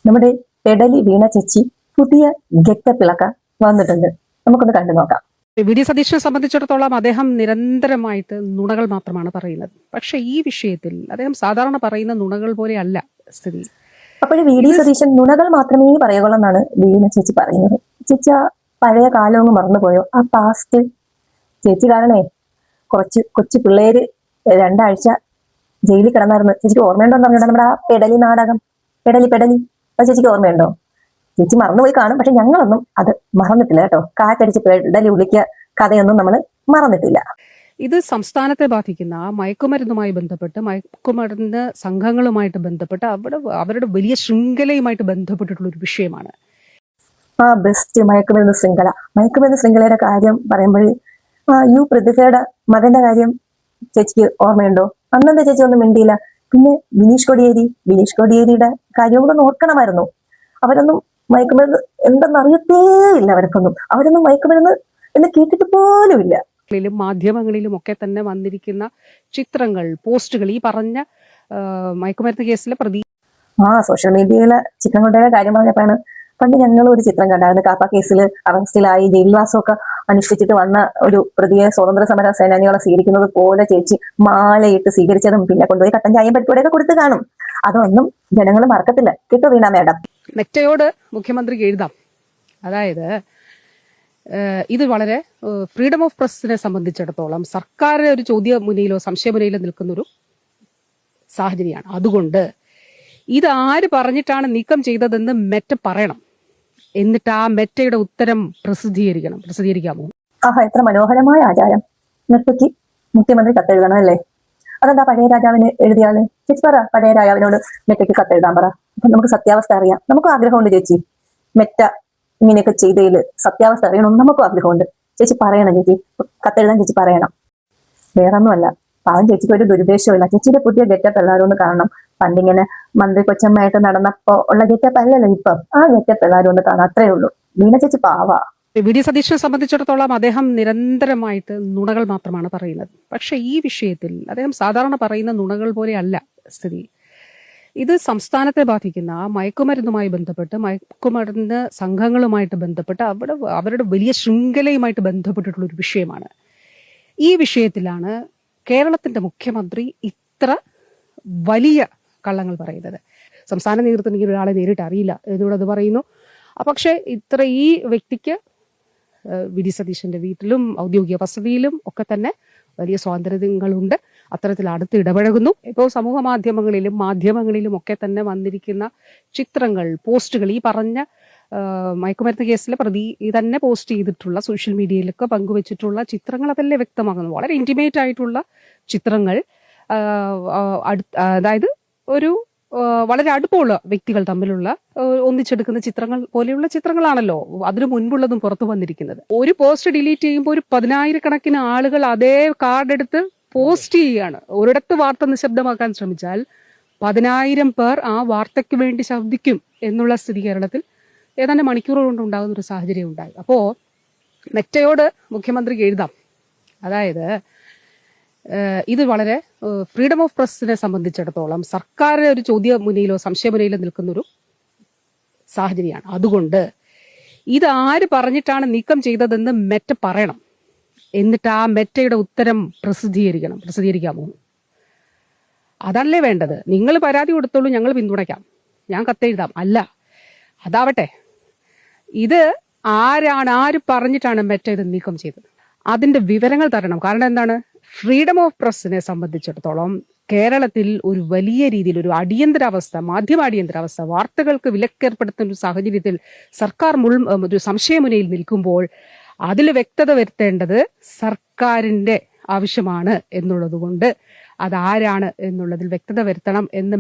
നമ്മുടെ പെടലി വീണ ചേച്ചി പുതിയ ഗെറ്റപ്പിളൊക്കെ വന്നിട്ടുണ്ട്. നമുക്കൊന്ന് കണ്ടു നോക്കാം. വി.ഡി. സതീശനെ സംബന്ധിച്ചിടത്തോളം അദ്ദേഹം നിരന്തരമായിട്ട് നുണകൾ മാത്രമാണ് പറയുന്നത്. പക്ഷെ ഈ വിഷയത്തിൽ അദ്ദേഹം സാധാരണ പറയുന്ന നുണകൾ പോലെ അല്ല സ്ഥിതി. അപ്പോൾ വി.ഡി. സതീശൻ നുണകൾ മാത്രമേ പറയുകയുള്ളൂ എന്നാണ് വീണ ചേച്ചി പറയുന്നത്. ചേച്ചി ആ പഴയ കാലമൊന്ന് മറന്നുപോയോ? ആ പാസ്റ്റ് ചേച്ചി കാരണേ കുറച്ച് കൊച്ചു പിള്ളേര് 2 ആഴ്ച ജയിലിൽ കിടന്നായിരുന്നു. ചേച്ചിക്ക് ഓർമ്മയുണ്ടോ എന്ന് പറഞ്ഞിട്ട് നമ്മുടെ ആ പെടലി നാടകം, പെടലി അത് ചേച്ചിക്ക് ഓർമ്മയുണ്ടോ? ചേച്ചി മറന്നുപോയി കാണും, പക്ഷെ ഞങ്ങളൊന്നും അത് മറന്നിട്ടില്ല കേട്ടോ. കാറ്റടിച്ച് പെടലി ഉളിക്ക കഥയൊന്നും നമ്മൾ മറന്നിട്ടില്ല. ഇത് സംസ്ഥാനത്തെ ബാധിക്കുന്ന മയക്കുമരുന്നുമായി ബന്ധപ്പെട്ട്, മയക്കുമരുന്ന് സംഘങ്ങളുമായിട്ട് ബന്ധപ്പെട്ട് അവരുടെ വലിയ ശൃംഖലയുമായിട്ട് ബന്ധപ്പെട്ടിട്ടുള്ള ഒരു വിഷയമാണ്. ആ ബെസ്റ്റ് മയക്കുമരുന്ന് ശൃംഖലയുടെ കാര്യം പറയുമ്പോൾ പ്രതിഭയുടെ മകന്റെ കാര്യം ചേച്ചിക്ക് ഓർമ്മയുണ്ടോ? അന്നെന്താ ചേച്ചി ഒന്നും മിണ്ടിയില്ല? പിന്നെ ബിനീഷ് കോടിയേരിയുടെ കാര്യം കൂടെ ഓർക്കണമായിരുന്നു. അവരൊന്നും മയക്കുമരുന്ന് എന്തെന്ന് അറിയത്തേ ഇല്ല. അവരൊന്നും മയക്കുമരുന്ന് എന്ന് കേട്ടിട്ട് പോലും ഇല്ല. മാധ്യമങ്ങളിലും ഒക്കെ തന്നെ വന്നിരിക്കുന്ന ചിത്രങ്ങൾ, പോസ്റ്റുകൾ, ഈ പറഞ്ഞ മയക്കുമരുന്ന് കേസിലെ പ്രതി സോഷ്യൽ മീഡിയയിലെ ചിത്രങ്ങളുടെ കാര്യം പറഞ്ഞപ്പോഴാണ് പണ്ട് ഞങ്ങൾ ഒരു ചിത്രം കണ്ടായിരുന്നു. കാപ്പ കേസിൽ അറസ്റ്റിലായി ജയിൽവാസമൊക്കെ അനുഷ്ഠിച്ചിട്ട് വന്ന ഒരു പ്രതിയെ സ്വാതന്ത്ര്യ സമര സേനാനികളെ സ്വീകരിക്കുന്നത് പോലെ ചേച്ചി മാലയിട്ട് സ്വീകരിച്ചതും പിന്നെ കൊണ്ടുപോയി കട്ടൻ ചായയും പരിപാടിയൊക്കെ കൊടുത്ത് കാണും. അതൊന്നും ജനങ്ങൾ മറക്കത്തില്ല. കേട്ടോ വീണ മേഡം? മെറ്റയോട് മുഖ്യമന്ത്രിക്ക് എഴുതാം. അതായത് ഇത് വളരെ ഫ്രീഡം ഓഫ് പ്രസിനെ സംബന്ധിച്ചിടത്തോളം സർക്കാർ ഒരു ചോദ്യമുനയിലോ സംശയമുനയിലോ നിൽക്കുന്നൊരു സാഹചര്യമാണ്. അതുകൊണ്ട് ഇത് ആര് പറഞ്ഞിട്ടാണ് നീക്കം ചെയ്തതെന്ന് മെറ്റ പറയണം. എന്നിട്ട് ആ മെറ്റയുടെ ഉത്തരം പ്രസിദ്ധീകരിക്കാമോ? എത്ര മനോഹരമായ ആചാരം. മെറ്റയ്ക്ക് മുഖ്യമന്ത്രി കത്തെഴുതണം അല്ലേ? അതെന്താ പഴയ രാജാവിന് എഴുതിയാല്? ചേച്ചി പറ, പഴയ രാജാവിനോട് മെറ്റയ്ക്ക് കത്തെഴുതാൻ പറ. അപ്പൊ നമുക്ക് സത്യാവസ്ഥ അറിയാം. നമുക്കും ആഗ്രഹമുണ്ട് ചേച്ചി, മെറ്റ ഇങ്ങനെയൊക്കെ ചെയ്തതിൽ സത്യാവസ്ഥ അറിയണം. നമുക്കും ആഗ്രഹമുണ്ട്. ചേച്ചി പറയണം, ചേച്ചി കത്തെഴുതാൻ ചേച്ചി പറയണം. വേറൊന്നുമല്ല, പാവം ചേച്ചിക്ക് ഒരു ദുരുദ്ദേശമില്ല. ചേച്ചിയുടെ പുതിയ ഗെറ്റപ്പ് എല്ലാവരും ഒന്ന് കാണണം. പണ്ടിങ്ങനെ മന്ത്രി കൊച്ചമ്മയായിട്ട് നടന്നപ്പോ ഉള്ള ഗെറ്റപ്പ് അല്ലല്ലോ ഇപ്പം. ആ ഗെറ്റപ്പ് എല്ലാവരും ഒന്ന് കാണാം, അത്രേ ഉള്ളൂ. വീണ ചേച്ചി പാവാ. വി.ഡി. സതീശനെ സംബന്ധിച്ചിടത്തോളം അദ്ദേഹം നിരന്തരമായിട്ട് നുണകൾ മാത്രമാണ് പറയുന്നത്. പക്ഷെ ഈ വിഷയത്തിൽ അദ്ദേഹം സാധാരണ പറയുന്ന നുണകൾ പോലെ അല്ല സ്ഥിതി. ഇത് സംസ്ഥാനത്തെ ബാധിക്കുന്ന മയക്കുമരുന്നുമായി ബന്ധപ്പെട്ട്, മയക്കുമരുന്ന് സംഘങ്ങളുമായിട്ട് ബന്ധപ്പെട്ട് അവരുടെ വലിയ ശൃംഖലയുമായിട്ട് ബന്ധപ്പെട്ടിട്ടുള്ള ഒരു വിഷയമാണ്. ഈ വിഷയത്തിലാണ് കേരളത്തിന്റെ മുഖ്യമന്ത്രി ഇത്ര വലിയ കള്ളങ്ങൾ പറയുന്നത്. സംസ്ഥാന നേതൃത്വം എനിക്ക് ഒരാളെ നേരിട്ട് അറിയില്ല എന്നോട് അത് പറയുന്നു. പക്ഷെ ഈ വ്യക്തിക്ക് വി.ഡി. സതീശന്റെ വീട്ടിലും ഔദ്യോഗിക വസതിയിലും ഒക്കെ തന്നെ വലിയ സ്വാതന്ത്ര്യങ്ങളുണ്ട്. അത്തരത്തിൽ അടുത്ത് ഇടപഴകുന്നു. ഇപ്പോൾ സമൂഹ മാധ്യമങ്ങളിലും ഒക്കെ തന്നെ വന്നിരിക്കുന്ന ചിത്രങ്ങൾ, പോസ്റ്റുകൾ, ഈ പറഞ്ഞ മയക്കുമരുന്ന് കേസിലെ പ്രതി തന്നെ പോസ്റ്റ് ചെയ്തിട്ടുള്ള, സോഷ്യൽ മീഡിയയിലൊക്കെ പങ്കുവച്ചിട്ടുള്ള ചിത്രങ്ങൾ അതല്ലേ വ്യക്തമാകുന്നു. വളരെ ഇന്റിമേറ്റ് ആയിട്ടുള്ള ചിത്രങ്ങൾ, അതായത് ഒരു വളരെ അടുപ്പമുള്ള വ്യക്തികൾ തമ്മിലുള്ള ഒന്നിച്ചെടുക്കുന്ന ചിത്രങ്ങൾ പോലെയുള്ള ചിത്രങ്ങളാണല്ലോ അതിനു മുൻപുള്ളതും പുറത്തു വന്നിരിക്കുന്നത്. ഒരു പോസ്റ്റ് ഡിലീറ്റ് ചെയ്യുമ്പോൾ ഒരു 10,000-കണക്കിന് ആളുകൾ അതേ കാർഡ് എടുത്ത് പോസ്റ്റ് ചെയ്യുകയാണ്. ഒരിടത്ത് വാർത്ത നിശബ്ദമാക്കാൻ ശ്രമിച്ചാൽ 10,000 പേർ ആ വാർത്തയ്ക്ക് വേണ്ടി ശബ്ദിക്കും എന്നുള്ള സ്ഥിതി കേരളത്തിൽ ഏതാണ്ട് മണിക്കൂറുകൾ കൊണ്ട് ഉണ്ടാകുന്ന ഒരു സാഹചര്യം ഉണ്ടായി. അപ്പോൾ മെറ്റയോട് മുഖ്യമന്ത്രിക്ക് എഴുതാം. അതായത് ഇത് വളരെ ഫ്രീഡം ഓഫ് പ്രസിനെ സംബന്ധിച്ചിടത്തോളം സർക്കാർ ഒരു ചോദ്യമുനയിലോ സംശയമുനയിലോ നിൽക്കുന്നൊരു സാഹചര്യമാണ്. അതുകൊണ്ട് ഇത് ആര് പറഞ്ഞിട്ടാണ് നീക്കം ചെയ്തതെന്ന് മെറ്റ പറയണം. എന്നിട്ട് ആ മെറ്റയുടെ ഉത്തരം പ്രസിദ്ധീകരിക്കാമോ? അതല്ലേ വേണ്ടത്. നിങ്ങൾ പരാതി കൊടുത്തോളൂ, ഞങ്ങൾ പിന്തുണയ്ക്കാം, ഞാൻ കത്തെഴുതാം. അല്ല, അതാവട്ടെ. ഇത് ആര് പറഞ്ഞിട്ടാണ് മെറ്റ ഇത് നീക്കം ചെയ്തത്? അതിന്റെ വിവരങ്ങൾ തരണം. കാരണം എന്താണ്? ഫ്രീഡം ഓഫ് പ്രസിനെ സംബന്ധിച്ചിടത്തോളം കേരളത്തിൽ ഒരു വലിയ രീതിയിൽ ഒരു മാധ്യമ അടിയന്തരാവസ്ഥ, വാർത്തകൾക്ക് വിലക്കേർപ്പെടുത്തുന്ന ഒരു സാഹചര്യത്തിൽ സർക്കാർ ഒരു സംശയമുനയിൽ നിൽക്കുമ്പോൾ അതിൽ വ്യക്തത വരുത്തേണ്ടത് സർക്കാരിന്റെ ആവശ്യമാണ് എന്നുള്ളത് കൊണ്ട് അതാരാണ് എന്നുള്ളതിൽ വ്യക്തത വരുത്തണം എന്ന്